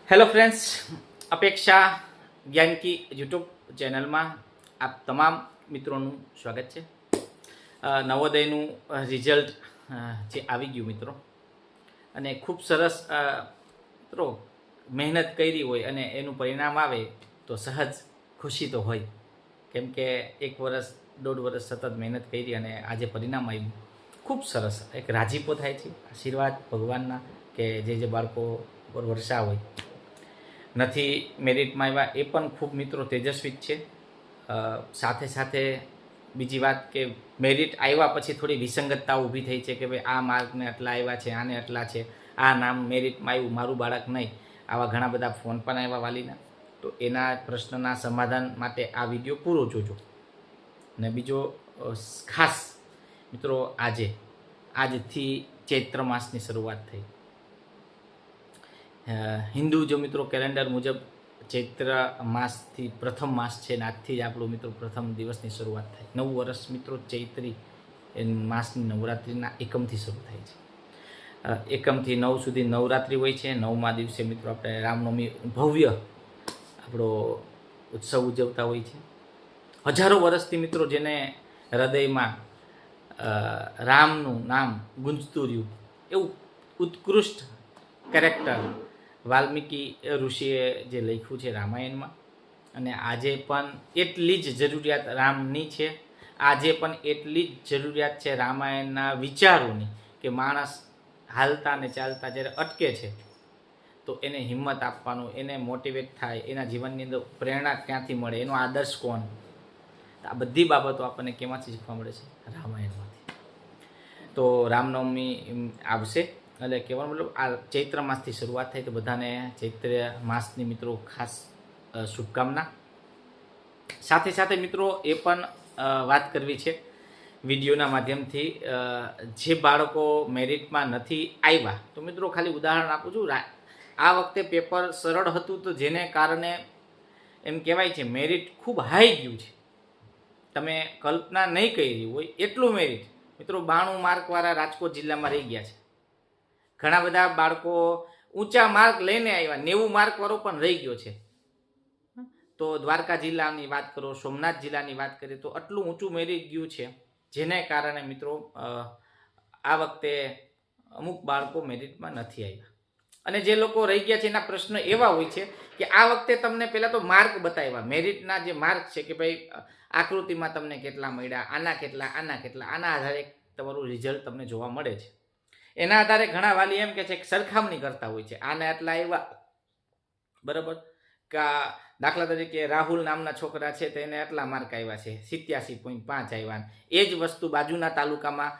Hello friends, અપેક્ષા જ્ઞાન કી YouTube ચેનલમાં આપ તમામ મિત્રોનું સ્વાગત છે. નવોદયનું રિઝલ્ટ જે આવી ગયું મિત્રો, અને ખૂબ સરસ મિત્રો મહેનત કરી હોય અને એનું પરિણામ આવે તો સહજ ખુશી તો હોય. કેમ કે 1 વર્ષ 1.5 વર્ષ સતત મહેનત કરી અને આજે પરિણામ આવ્યું, ખૂબ સરસ એક રાજીપો થાય છે. આશીર્વાદ ભગવાનના કે જે બાળકો પર વર્ષા હોય નથી મેરિટમાં આવ્યા એ પણ ખૂબ મિત્રો તેજસ્વી જ છે. સાથે સાથે બીજી વાત કે મેરિટ આવ્યા પછી થોડી વિસંગતતા ઊભી થઈ છે કે ભાઈ આ માર્કને આટલા આવ્યા છે, આને આટલા છે, આ નામ મેરિટમાં આવ્યું, મારું બાળક નહીં. આવા ઘણા બધા ફોન પણ આવ્યા વાલીના. તો એના પ્રશ્નના સમાધાન માટે આ વિડીયો પૂરો જોજો. અને બીજો ખાસ મિત્રો, આજથી ચૈત્ર માસની શરૂઆત થઈ. હિન્દુ જો મિત્રો કેલેન્ડર મુજબ ચૈત્ર માસથી પ્રથમ માસ છે ને આજથી જ આપણું મિત્રો પ્રથમ દિવસની શરૂઆત થાય. નવું વર્ષ મિત્રો ચૈત્રી માસની નવરાત્રિના એકમથી શરૂ થાય છે. 1 થી 9 સુધી નવરાત્રિ હોય છે. 9મા દિવસે મિત્રો આપણે રામનવમી ભવ્ય આપણો ઉત્સવ ઉજવતા હોય છે. હજારો વર્ષથી મિત્રો જેને હૃદયમાં રામનું નામ ગુંજતું રહ્યું એવું ઉત્કૃષ્ટ કેરેક્ટર વાલ્મીકી ઋષિએ જે લખ્યું છે રામાયણમાં. અને આજે પણ એટલી જ જરૂરિયાત રામની છે. આજે પણ એટલી જ જરૂરિયાત છે રામાયણના વિચારોની કે માણસ હાલતા ને ચાલતા જ્યારે અટકે છે તો એને હિંમત આપવાનું, એને મોટિવેટ થાય, એના જીવનની અંદર પ્રેરણા ક્યાંથી મળે, એનો આદર્શ કોણ. આ બધી બાબતો આપણને કેમાંથી શીખવા મળે છે? રામાયણમાંથી. તો રામનવમી આવશે એટલે કહેવાનો મતલબ આ ચૈત્ર માસથી શરૂઆત થાય. તો બધાને ચૈત્ર માસની મિત્રો ખાસ શુભકામના. સાથે સાથે મિત્રો એ પણ વાત કરવી છે વિડીયોના માધ્યમથી, જે બાળકો મેરિટમાં નથી આવ્યા, તો મિત્રો ખાલી ઉદાહરણ આપું છું. આ વખતે પેપર સરળ હતું તો જેને કારણે એમ કહેવાય છે મેરિટ ખૂબ હાઈ ગયું છે. તમે કલ્પના નહીં કરી હોય એટલું મેરિટ મિત્રો 92 માર્કવાળા રાજકોટ જિલ્લામાં રહી ગયા છે. ઘણા બધા બાળકો ઊંચા માર્ક લઈને આવ્યા, 90 માર્કવાળો પણ રહી ગયો છે. તો દ્વારકા જિલ્લાની વાત કરો, સોમનાથ જિલ્લાની વાત કરીએ તો આટલું ઊંચું મેરિટ ગયું છે, જેને કારણે મિત્રો આ વખતે અમુક બાળકો મેરિટમાં નથી આવ્યા. અને જે લોકો રહી ગયા છે એના પ્રશ્ન એવા હોય છે કે આ વખતે તમને પહેલાં તો માર્ક બતાવ્યા, મેરિટના જે માર્ક છે કે ભાઈ આકૃતિમાં તમને કેટલા મળ્યા, આના કેટલા, આના આધારે તમારું રિઝલ્ટ તમને જોવા મળે છે. એના આધારે ઘણા વાલી એમ કે છે કે સરખામણી કરતા હોય છે, આને આટલા આવ્યા બરાબર. દાખલા તરીકે રાહુલ નામના છોકરા છે તો એને આટલા માર્ક આવ્યા છે, 87.5 આવ્યા. એ જ વસ્તુ બાજુના તાલુકામાં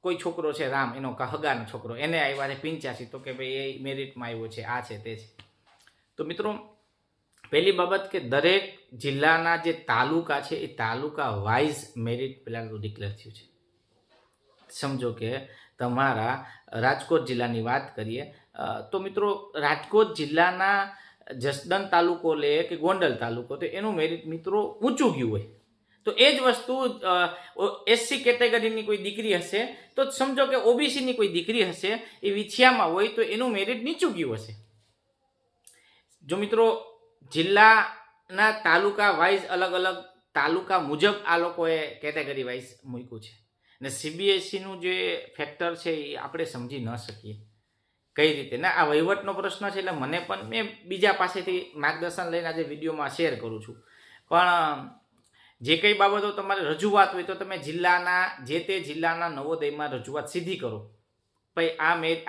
કોઈ છોકરો છે રામ, એનો હગાનો છોકરો, એને આવ્યા છે 85, તો કે ભાઈ એ મેરિટમાં આવ્યો છે, આ છે તે છે. તો મિત્રો પહેલી બાબત કે દરેક જિલ્લાના જે તાલુકા છે એ તાલુકા વાઇઝ મેરિટ પહેલાં તો ડિક્લેર થયું છે. સમજો કે તમારા રાજકોટ જિલ્લાની વાત કરીએ તો મિત્રો રાજકોટ જિલ્લાના જસદણ તાલુકો લે કે ગોંડલ તાલુકો, તો એનું મેરિટ મિત્રો ઊંચું ગયું હોય. તો એ જ વસ્તુ એસસી કેટેગરીની કોઈ દીકરી હશે તો સમજો કે ઓબીસીની કોઈ દીકરી હશે, એ વિછિયામાં હોય તો એનું મેરિટ નીચું ગયું હશે. જો મિત્રો જિલ્લાના તાલુકા વાઇઝ અલગ અલગ તાલુકા મુજબ આ લોકોએ કેટેગરી વાઇઝ મૂક્યું છે. ને સીબીએસઈનું જે ફેક્ટર છે એ આપણે સમજી ન શકીએ કઈ રીતે. ને આ વહીવટનો પ્રશ્ન છે એટલે મને પણ મેં બીજા પાસેથી માર્ગદર્શન લઈને આજે વિડીયોમાં શેર કરું છું. પણ જે કંઈ બાબતો તમારે રજૂઆત હોય તો તમે જિલ્લાના જે તે જિલ્લાના નવોદયમાં રજૂઆત સીધી કરો. ભાઈ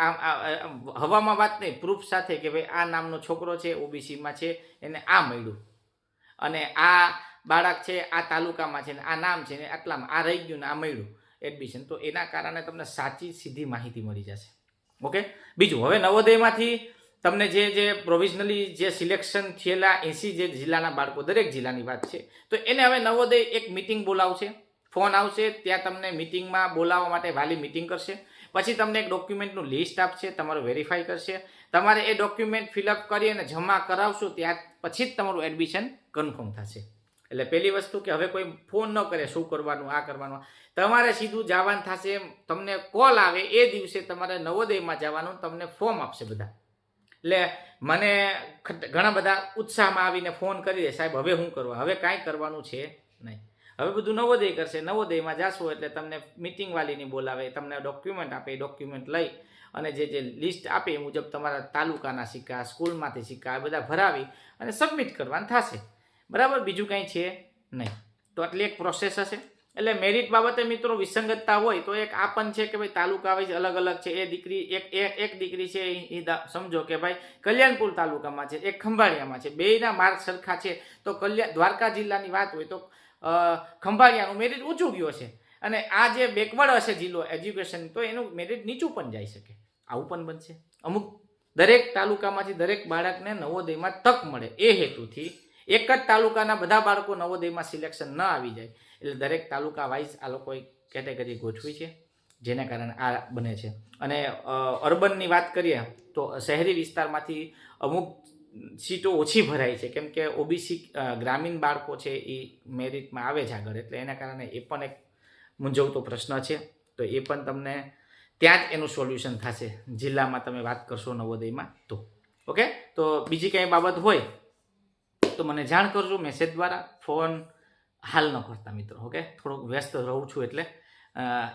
હવામાં વાત નહીં, પ્રૂફ સાથે કે ભાઈ આ નામનો છોકરો છે, ઓબીસીમાં છે, એને આ મળ્યું, અને આ બાળક છે આ તાલુકામાં છે ને આ નામ છે ને આટલામાં આ રહી ગયું ને આ મળ્યું એડમિશન. તો એના કારણે તમને સાચી સીધી માહિતી મળી જશે. ઓકે. બીજું, હવે નવોદયમાંથી તમને જે પ્રોવિઝનલી જે સિલેક્શન થયેલા 80 જે જિલ્લાના બાળકો, દરેક જિલ્લાની વાત છે, તો એને હવે નવોદય એક મિટિંગ બોલાવશે, ફોન આવશે, ત્યાં તમને મિટિંગમાં બોલાવવા માટે વાલી મિટિંગ કરશે. પછી તમને એક ડોક્યુમેન્ટનું લિસ્ટ આપશે, તમારું વેરીફાઈ કરશે. તમારે એ ડોક્યુમેન્ટ ફિલઅપ કરી અને જમા કરાવશો, ત્યાર પછી જ તમારું એડમિશન કન્ફર્મ થશે. એટલે પહેલી વસ્તુ કે હવે કોઈ ફોન ન કરે શું કરવાનું, આ કરવાનું, તમારે સીધું જવાનું થશે. તમને કોલ આવે એ દિવસે તમારે નવોદયમાં જવાનું, તમને ફોર્મ આપશે બધા. એટલે મને ઘણા બધા ઉત્સાહમાં આવીને ફોન કરી દે, સાહેબ હવે શું કરવા, હવે કાંઈ કરવાનું છે નહીં, હવે બધું નવોદય કરશે, નવોદયમાં જાશો એટલે તમને મિટિંગ વાલીની બોલાવે, તમને ડોક્યુમેન્ટ આપે, એ ડોક્યુમેન્ટ લઈ અને જે લિસ્ટ આપે એ મુજબ તમારા તાલુકાના સિક્કા, સ્કૂલમાંથી સિક્કા આ બધા ભરાવી અને સબમિટ કરવાનું થશે, બરાબર, બીજું કાંઈ છે નહીં. તો આટલી એક પ્રોસેસ હશે. એટલે મેરિટ બાબતે મિત્રો વિસંગતતા હોય તો એક આ પણ છે કે ભાઈ તાલુકા વાઇઝ અલગ અલગ છે. એ દીકરી એક દીકરી છે એ સમજો કે ભાઈ કલ્યાણપુર તાલુકામાં છે, એક ખંભાળિયામાં છે, બેયના માર્ક સરખા છે, તો દ્વારકા જિલ્લાની વાત હોય તો ખંભાળિયાનું મેરિટ ઊંચું ગયું છે અને આ જે બેકવર્ડ હશે જિલ્લો એજ્યુકેશન તો એનું મેરિટ નીચું પણ જઈ શકે, આવું પણ બનશે. અમુક દરેક તાલુકામાંથી દરેક બાળકને નવોદયમાં તક મળે એ હેતુથી એક જ તાલુકાના બધા બાળકો નવોદયમાં સિલેક્શન ન આવી જાય એટલે દરેક તાલુકા વાઇઝ આ લોકોએ કેટેગરી ગોઠવી છે, જેના કારણે આ બને છે. અને અર્બનની વાત કરીએ તો શહેરી વિસ્તારમાંથી અમુક સીટો ઓછી ભરાય છે કેમ કે ઓબીસી ગ્રામીણ બાળકો છે એ મેરિટમાં આવે છે આગળ, એટલે એના કારણે એ પણ એક મૂંઝવતો પ્રશ્ન છે. તો એ પણ તમને ત્યાં જ એનું સોલ્યુશન થશે જિલ્લામાં તમે વાત કરશો નવોદયમાં તો. ઓકે, તો બીજી કંઈ બાબત હોય તો મને જાણ કરજો મેસેજ દ્વારા, ફોન હાલ ન કરતા મિત્રો. ઓકે, થોડુંક વ્યસ્ત રહું છું એટલે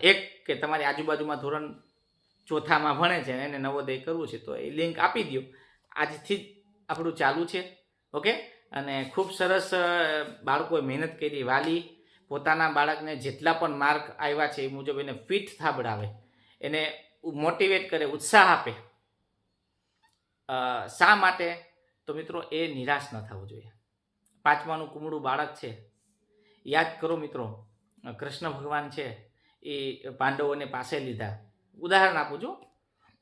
એક કે તમારી આજુબાજુમાં ધોરણ 4માં ભણે છે એને નવોદય કરવું છે તો એ લિંક આપી દો, આજથી જ આપણું ચાલુ છે. ઓકે, અને ખૂબ સરસ બાળકોએ મહેનત કરી, વાલી પોતાના બાળકને જેટલા પણ માર્ક આવ્યા છે એ મુજબ એને ફિટ થાબડાવે, એને મોટિવેટ કરે, ઉત્સાહ આપે. શા માટે? તો મિત્રો એ નિરાશ ન થવું જોઈએ. 5માનું કુમળું બાળક છે, યાદ કરો મિત્રો, કૃષ્ણ ભગવાન છે એ પાંડવોને પાસે લીધા, ઉદાહરણ આપું છું,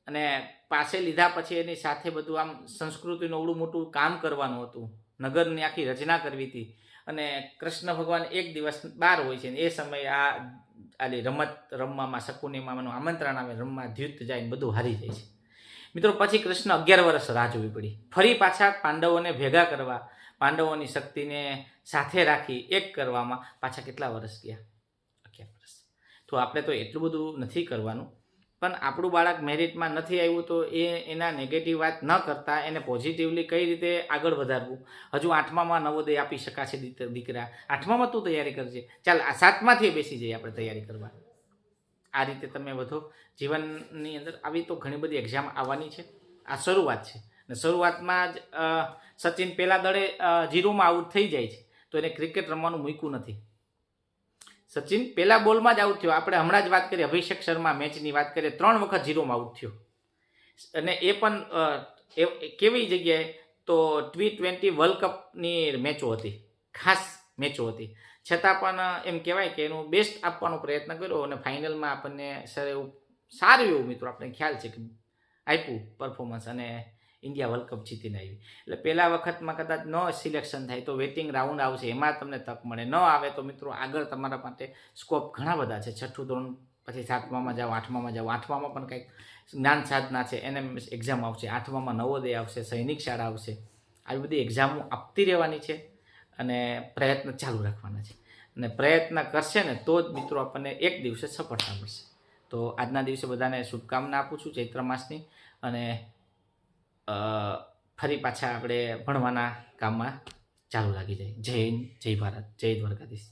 અને પાસે લીધા પછી એની સાથે બધું આમ સંસ્કૃતિનું અવડું મોટું કામ કરવાનું હતું, નગરની આખી રચના કરવી હતી, અને કૃષ્ણ ભગવાન એક દિવસ બહાર હોય છે ને એ સમયે આલી રમત રમવામાં શકુનીમાનું આમંત્રણ આવે, રમવા દ્યુત જાય બધું હારી જાય છે. મિત્રો પછી કૃષ્ણ 11 વર્ષ રાહ જોવી પડી, ફરી પાછા પાંડવોને ભેગા કરવા, પાંડવોની શક્તિને સાથે રાખી એક કરવામાં પાછા કેટલા વર્ષ ગયા? 11 વર્ષ. તો આપણે તો એટલું બધું નથી કરવાનું, પણ આપણું બાળક મેરિટમાં નથી આવ્યું તો એના નેગેટિવ વાત ન કરતા એને પોઝિટિવલી કઈ રીતે આગળ વધારવું. હજુ 8મામાં નવોદય આપી શકાશે દીકરા, 8મામાં તું તૈયારી કરજે, ચાલ આ 7માથી બેસી જઈએ આપણે તૈયારી કરવા. આ રીતે તમે વધો જીવનની અંદર. આવી તો ઘણી બધી એક્ઝામ આવવાની છે, આ શરૂઆત છે ને શરૂઆતમાં જ સચિન પહેલા દળે 0માં આઉટ થઈ જાય છે તો એને ક્રિકેટ રમવાનું મૂક્યું નથી. સચિન પહેલા બોલમાં જ આઉટ થયો. આપણે હમણાં જ વાત કરીએ અભિષેક શર્મા મેચની વાત કરીએ, 3 વખત 0માં આઉટ થયો, અને એ પણ કેવી જગ્યાએ તો T20 વર્લ્ડ કપની મેચો હતી, ખાસ મેચો હતી, છતાં પણ એમ કહેવાય કે એનું બેસ્ટ આપવાનો પ્રયત્ન કર્યો અને ફાઇનલમાં આપણને સર એવું સારું એવું મિત્રો આપણે ખ્યાલ છે કે આપ્યું પરફોર્મન્સ અને ઇન્ડિયા વર્લ્ડ કપ જીતીને આવી. એટલે પહેલા વખતમાં કદાચ ન સિલેક્શન થાય તો વેટિંગ રાઉન્ડ આવશે, એમાં તમને તક મળે. ન આવે તો મિત્રો આગળ તમારા માટે સ્કોપ ઘણા બધા છે. 6થું ધોરણ પછી 7મામાં જાઓ, 8મામાં જાઓ, 8મામાં પણ કંઈક જ્ઞાન સાધના છે, NMS એક્ઝામ આવશે, 8મામાં નવોદય આવશે, સૈનિક શાળા આવશે. આવી બધી એક્ઝામો આપતી રહેવાની છે અને પ્રયત્ન ચાલુ રાખવાના છે. અને પ્રયત્ન કરશે ને તો જ મિત્રો આપણને એક દિવસે સફળતા મળશે. તો આજના દિવસે બધાને શુભકામના આપું છું ચૈત્ર માસની, અને ફરી પાછા આપણે ભણવાના કામમાં ચાલુ લાગી જાય. જય હિન્દ, જય ભારત, જય દ્વારકાધીશ.